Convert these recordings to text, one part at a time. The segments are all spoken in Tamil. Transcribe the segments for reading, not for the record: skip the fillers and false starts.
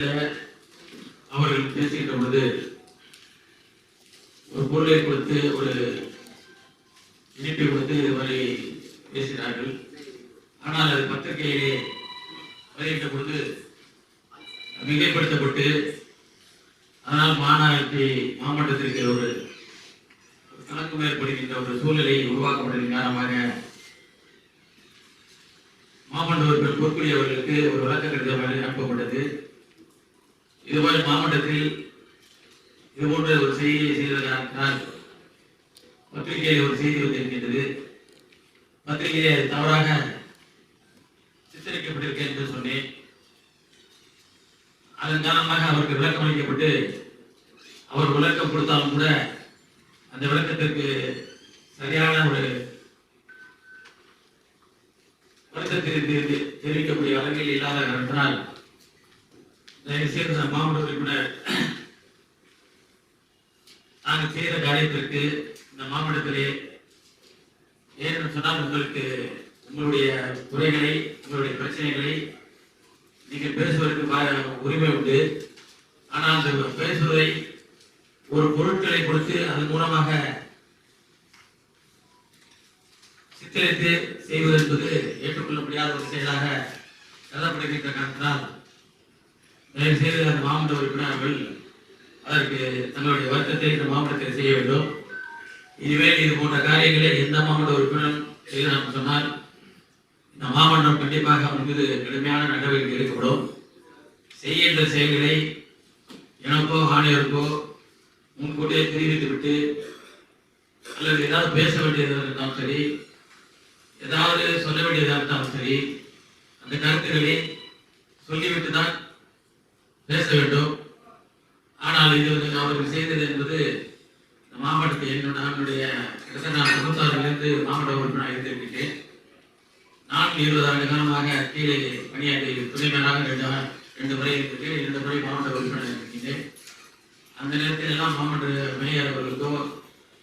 அவர்கள் பேசுகின்ற பொழுது ஒரு பொருளை கொடுத்து ஒரு இனிப்பை கொடுத்து இதுவரை பேசினார்கள். ஆனால் அது பத்திரிகையிலே வருகின்ற பொழுது மிகைப்படுத்தப்பட்டு ஆனால் மாமன்றத்திற்கு ஒரு கணக்கு ஏற்படுகின்ற ஒரு சூழ்நிலை உருவாக்கப்பட்டதன் காரணமாக மாமன்ற உறுப்பினர் பொற்குடி அவர்களுக்கு ஒரு விளக்க கடிதம் அனுப்பப்பட்டது. இதுவரை மாவட்டத்தில் இதுபோன்ற ஒரு செய்தியை செய்ததற்கால் பத்திரிகையில் ஒரு செய்தி வந்திருக்கின்றது. பத்திரிகையை தவறாக சித்தரிக்கப்பட்டிருக்க என்று சொன்னேன். அதன் காரணமாக அவருக்கு விளக்கம் அளிக்கப்பட்டு அவர் விளக்கம் கொடுத்தாலும் கூட அந்த விளக்கத்திற்கு சரியான ஒரு வருத்தத்தை தெரிவிக்கக்கூடிய அளவில் இல்லாத காரணத்தினால் தயவுசெய்து மாவட்ட உறுப்பினர் நாங்கள் செய்த காரியத்திற்கு இந்த மாவட்டத்திலே ஏன்னு சொன்னால் உங்களுக்கு உங்களுடைய குறைகளை உங்களுடைய பிரச்சனைகளை நீங்கள் பேசுவதற்கு உரிமை உண்டு. ஆனால் அந்த பேசுவதை ஒரு பொருட்களை கொடுத்து அதன் மூலமாக சித்தரித்து செய்வது என்பது ஏற்றுக்கொள்ள முடியாத ஒரு செயலாக கருதப்படுகின்ற காரணத்தினால் தயவுசெய்து அந்த மாவட்ட உறுப்பினர்கள் அதற்கு தங்களுடைய வருத்தத்தை இந்த மாவட்டத்தில் செய்ய வேண்டும். இனிமேல் இது போன்ற காரியங்களை எந்த மாவட்ட உறுப்பினர் செய்யலாம் சொன்னால் இந்த மாவட்டம் கண்டிப்பாக அவர் மீது கடுமையான நடவடிக்கை எடுக்கப்படும். செய்கின்ற செயல்களை எனக்கோ ஆணையருக்கோ முன்கூட்டியே தெரிவித்துவிட்டு அல்லது ஏதாவது பேச வேண்டியதாக இருந்தாலும் சரி, ஏதாவது சொல்ல வேண்டியதாக இருந்தாலும் சரி, அந்த கருத்துக்களை சொல்லிவிட்டு தான் பேச வேண்டும். ஆனால் இது அவர்கள் செய்தது என்பது மாவட்டத்தில் என்னுடைய நான் 96 மாவட்ட உறுப்பினராக இருந்திருக்கின்றேன். நான் 20 ஆண்டு காலமாக கீழே பணியாற்றி துணைமையாக 2 முறை இருந்திருக்கேன். 2 முறை மாவட்ட உறுப்பினராக இருக்கின்றேன். அந்த நேரத்தில் எல்லாம் மாவட்ட மேயர் அவர்களுக்கோ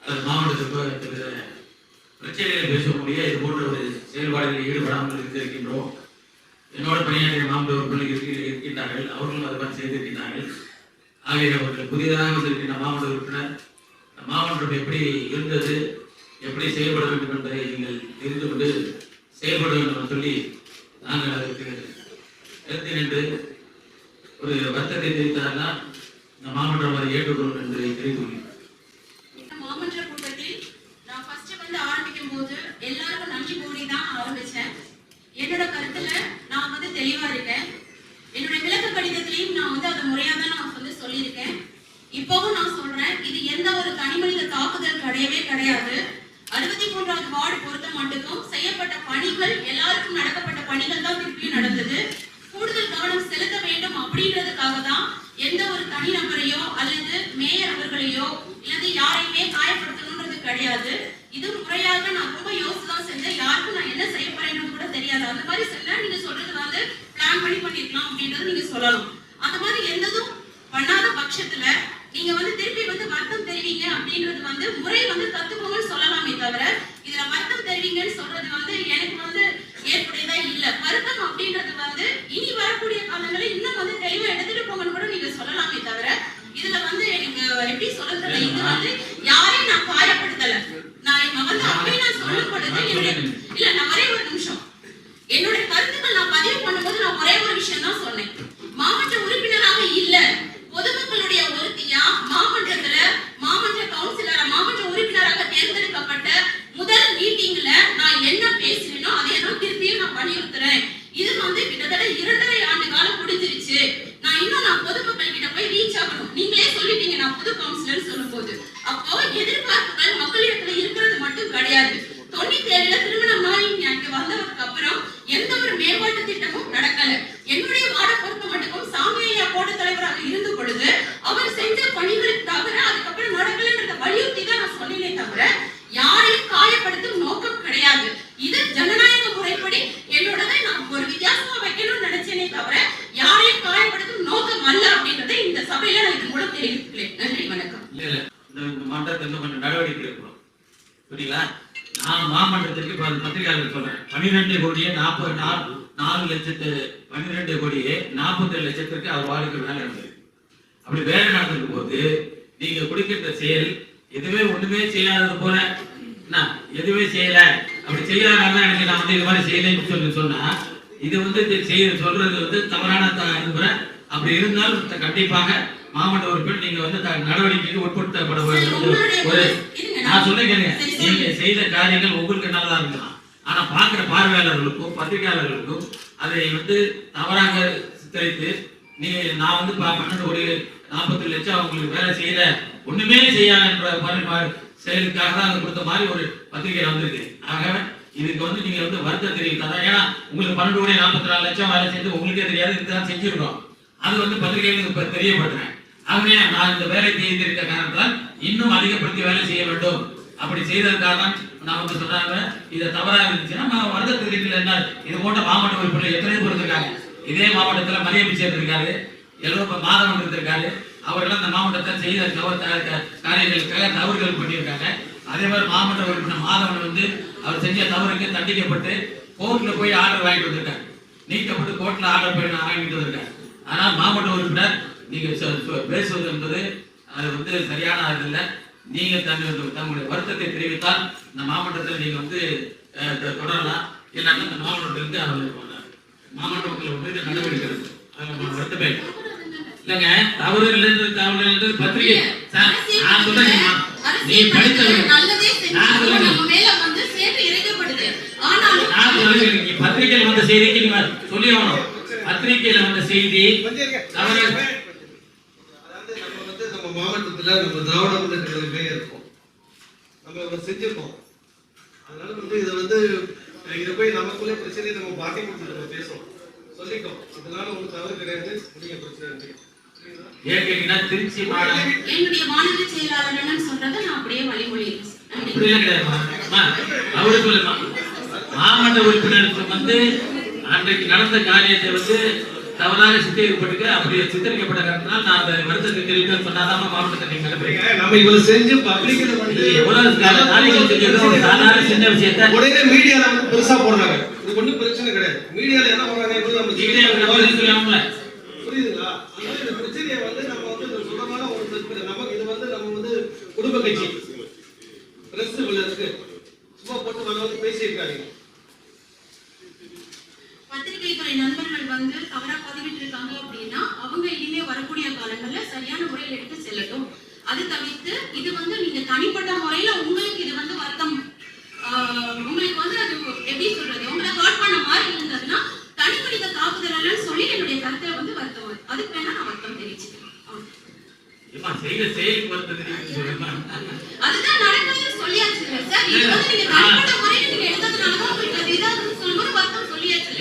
அல்லது மாவட்டத்திற்கோ பிரச்சனைகளை பேசக்கூடிய இது போன்ற ஒரு செயல்பாடுகளில் ஈடுபடாமல் இருந்திருக்கின்றோம். என்னோட பணியாற்றிய மாவட்ட உறுப்பினர்கள் இருக்கின்றார்கள். அவர்களும் அதை பற்றி செய்திருக்கின்றார்கள். ஆகிய அவர்கள் புதிதாக வந்திருக்கின்ற மாவட்ட உறுப்பினர் மாவட்டம் எப்படி இருந்தது, எப்படி செயல்பட வேண்டும் என்பதை நீங்கள் தெரிந்து கொண்டு செயல்பட வேண்டும் என்று சொல்லி நாங்கள் அதற்கு எடுத்து நின்று ஒரு வருத்தத்தை தெரிவித்தால்தான் இந்த மாவட்டம் அதை ஏற்றுக்கொள்ளும் என்பதை தெரிவித்துள்ளேன். மாமன்ற கூட்டத்தில் நான் ஃபர்ஸ்ட் வந்து ஆரம்பிக்கும் போது எல்லாருக்கும் நன்றி கூறி தான் ஆரம்பிச்சேன். என்னோட கருத்துல நான் வந்து தெளிவா இருக்கேன். என்னுடைய விளக்க கடிதத்திலையும் நான் வந்து அதை முறையா தான் நான் வந்து சொல்லியிருக்கேன். இப்பவும் நான் சொல்றேன், இது எந்த ஒரு தனிமனித தாக்குதல் கிடையாது. 63வது வார்டு பொறுத்த மட்டுக்கும் செய்யப்பட்ட பணிகள் எல்லாருக்கும் நடக்கப்பட்ட பணிகள் தான் திருப்பியும் நடந்தது. கூடுதல் கவனம் செலுத்த வேண்டும் அப்படின்றதுக்காக தான் எந்த ஒரு தனிநபரையோ அல்லது மேயர் அவர்களையோ அல்லது யாரையுமே காயப்படுத்தணும்ன்றது கிடையாது. இது முறையாக நான் ரொம்ப யோசிச்சுதான் செஞ்சேன். யாருக்கும் நான் என்ன செய்ய போறேன்னு கூட தெரியாது. அந்த மாதிரி செஞ்சா நீங்க சொல்றது வந்து பிளான் பண்ணிருக்கலாம் அப்படின்றது நீங்க சொல்லலாம். அந்த மாதிரி எந்ததும் பண்ணாத பட்சத்துல நீங்க வந்து திருப்பி வந்து வருத்தம் தெரிவிங்க அப்படின்றது வந்து முறை வந்து கத்துக்கோங்கன்னு சொல்லலாமே தவிர இதுல வருத்தம் தெரிவிங்கன்னு சொல்றது வந்து எனக்கு வந்து ஏற்புடையதா இல்ல. வருத்தம் அப்படின்றது வந்து இனி வரக்கூடிய காலங்களில் இன்னும் வந்து தெளிவா எடுத்துட்டு போங்கன்னு கூட நீங்க சொல்லலாமே தவிர இதுல வந்து எனக்கு எப்படி சொல்றது, இது வந்து யாரையும் நான் காயப்படுத்தல. நான் வந்து அப்படி நான் சொல்லப்படுது இல்ல. நான் ஒரே ஒரு நிமிஷம் என்னுடைய கருத்துக்கள் நான் பதிவு பண்ணும்போது நான் ஒரே ஒரு விஷயம் தான் சொன்னேன். மாவட்ட உறுப்பினராக இல்ல, பொதுமக்களுடைய ஒருத்தியா மாமன்றத்துல மாமன்ற கவுன்சிலரா மாமன்ற உறுப்பினராக தேர்ந்தெடுக்கப்பட்ட முதல் மீட்டிங்ல நான் என்ன பேசினோ அதே தான் திருப்பியும் நான் வலியுறுத்துறேன். இது வந்து கிட்டத்தட்ட 2.5 ஆண்டு காலம் முடிஞ்சிருச்சு. நான் பொதுமக்கள் கிட்ட போய் ரீச் ஆகணும். நீங்களே சொல்லிட்டீங்க நான் புது கவுன்சிலர் சொல்லும் போது. அப்போ எதிர்பார்ப்புகள் மக்களிடத்துல இருக்கிறது மட்டும் கிடையாது. 97ல திருமணமாகி அங்க வந்ததுக்கு அப்புறம் எந்த ஒரு மேம்பாட்டு திட்டமும் நடக்கல. என்னுடைய வார்டை பொறுத்த மட்டும் சாமியா கோட்ட தலைவராக இருந்த பொழுது அவர் செஞ்ச பணிகளுக்கு தவிர அதுக்கப்புறம் நடக்கலன்றத வலியுறுத்தி தான் நான் சொன்னேனே தவிர யாரையும் காயப்படுத்தும் நோக்கம் கிடையாது. இது ஜனநாயக முறைப்படி என்னோடதை நான் ஒரு வித்தியாசமா வைக்கணும்னு நினைச்சேனே தவிர யாரையும் காயப்படுத்தும் நோக்கம் அல்ல அப்படின்றத இந்த சபையில நான் இது மூலம் தெரிவித்துக்கிறேன். நன்றி, வணக்கம். இந்த மாவட்டத்தில் கொஞ்சம் நடவடிக்கை எடுக்கணும், புரியுங்களா? நான் மாமன்றத்திற்கு பத்திரிகையாளர் சொல்றேன், 12,40,04,00,000 12,47,00,000 அவர் வாழ்க்கை வேலை நடந்தது. அப்படி வேலை நடந்திருக்கும் போது நீங்க கொடுக்கின்ற செயல் எதுவுமே ஒண்ணுமே செய்யாதது போல, எதுவுமே செய்யல, அப்படி செய்யாதனால எனக்கு நான் இது மாதிரி செய்யலைன்னு சொன்னா இது சொல்றது தவறான முறை. அப்படி இருந்தாலும் கண்டிப்பாக மாவட்ட உறுப்பினர் நீங்க நடவடிக்கைக்கு உட்படுத்தப்பட ஒரு நான் சொல்லுங்க, நீங்க செய்த காரியங்கள் உங்களுக்கு நல்லதா இருக்கலாம், ஆனா பாக்குற பார்வையாளர்களுக்கும் பத்திரிகையாளர்களுக்கும் அதை தவறாக சித்தரித்து நீங்க நான் 12,40,00,000 அவங்களுக்கு வேலை செய்யல, ஒண்ணுமே செய்யாத செயலுக்காக தான் கொடுத்த மாதிரி ஒரு பத்திரிகை வந்திருக்கு. ஆக இதுக்கு நீங்க வருத்தம் தெரிவித்தாதான், ஏன்னா உங்களுக்கு 12,44,00,000 வேலை செய்து உங்களுக்கே தெரியாது, இதுதான் செஞ்சிருக்கோம். அது பத்திரிகைகளுக்கு தெரியப்படுறேன். ஆகவே நான் இந்த வேலை செய்திருக்க காரணத்தால் இன்னும் அதிகப்படுத்தி வேலை செய்ய வேண்டும். அப்படி செய்ததற்காக தான் நான் சொன்னாங்க. இதை தவறாக இருந்துச்சுன்னா வருத்தம் தெரிவிக்கல. என்ன இது போன்ற மாவட்ட உறுப்பினர் எத்தனை பேர் இருக்காங்க. இதே மாவட்டத்தில் மரியமிச்சர் இருக்காரு, மாதவன் இருந்திருக்காரு. அவர்கள் அந்த மாவட்டத்தை செய்த காரியங்களுக்காக தவறுகள் பண்ணியிருக்காங்க. அதே மாதிரி மாவட்ட உறுப்பினர் மாதவன் அவர் செஞ்ச தவறுக்கு தண்டிக்கப்பட்டு கோர்ட்ல போய் ஆர்டர் வாங்கிட்டு வந்திருக்காரு, நீக்கப்பட்டு கோர்ட்ல ஆர்டர் போய் வாங்கிட்டு வந்திருக்காரு. ஆனால் மாவட்ட உறுப்பினர் நீங்க பேசுவது என்பது அது சரியான இல்லை. நீங்க தங்களுடைய வருத்தத்தை தெரிவித்தால் இந்த மாவட்டத்தில் நீங்க தொடரலாம். இல்லைன்னா இந்த மாவட்டத்திலிருந்து மாவட்ட மக்கள் நடவடிக்கை வருத்தமே இல்லைங்க. தவறு இல்லைன்றது பத்திரிகை நான் சொல்றேன். நீ படித்தவர்கள் பத்திரிகையில் வந்த செய்திக்கு நீங்க சொல்லி ஆகணும். பத்திரிகையில வந்த செய்தி தவறு. நம்ம மாவட்டத்துல நம்ம திராவிட முன்னேற்ற கழகமே இருக்கோம், நம்ம செஞ்சிருக்கோம். அதனால இதை போய் நமக்குள்ள பிரச்சனையை நம்ம பாட்டி கொடுத்து பேசுறோம், சொல்லிட்டோம். இதனால ஒரு தவறு கிடையாது, நீங்க பிரச்சனை திருச்சி என்னுடைய மாநில செயலாளர் சொல்றதை நான் அப்படியே வழிமொழியிருக்கேன். மாவட்ட உறுப்பினருக்கு அன்றைக்கு நடந்த காரியத்தை தவறாக சித்தரிக்கப்பட்டு அப்படி சித்தரிக்கப்பட்ட காரணத்தினால் நான் அந்த வருத்தத்தை தெரிவிக்க சொன்னாதான் மாவட்டத்தை நீங்க நம்ம இவ்வளவு செஞ்சு பப்ளிக்ல எவ்வளவு காரியங்கள் செஞ்சது சாதாரண சின்ன விஷயத்தை உடனே மீடியால பெருசா போடுறாங்க. இது ஒண்ணும் பிரச்சனை கிடையாது. மீடியால என்ன பண்றாங்க, புரியுதுங்களா? அந்த பிரச்சனையை நம்ம சுலபமான ஒரு பிரச்சனை. நமக்கு இது நம்ம குடும்ப கட்சி பிரஸ் இருக்கு, சும்மா போட்டு பேசியிருக்காங்க. பத்திரிகை துறை நண்பர்கள் தவறா பதிவிட்டு இருக்காங்க அப்படின்னா அவங்க இனிமே வரக்கூடிய காலங்கள்ல சரியான முறையில் எடுத்து செல்லட்டும். அது தவிர்த்து இது நீங்க தனிப்பட்ட முறையில உங்களுக்கு இது வருத்தம், உங்களுக்கு அது எப்படி சொல்றது, உங்களை ஹர்ட் பண்ண மாதிரி இருந்ததுன்னா தனிமனித தாக்குதல் சொல்லி என்னுடைய கருத்தை வருத்தம், அதுக்கு வேணா நான் வருத்தம் தெரிவிச்சுக்கிறேன். அதுதான் நடக்குதுன்னு சொல்லியாச்சு சார். இது நீங்க தனிப்பட்ட முறையில நீங்க எடுத்ததுனாலதான் உங்களுக்கு அது இதாகுதுன்னு சொல்லும்போது வருத்தம் சொல்லியாச்சு.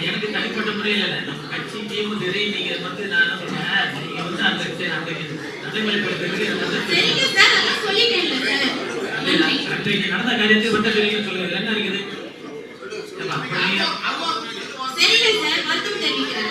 எனக்கு தனிப்பட்ட முறையில் நம்ம கட்சி டீம் சரி, நீங்க நான் நீங்க சரிங்க சார், அதான் சொல்லிட்டேன் சார். அன்றைக்கு நடந்த காரியத்தை தெரிவிக்க சொல்லுங்க. என்ன இருக்குது? சரிங்க சார், வருத்தம் தெரிவிக்கிறேன்.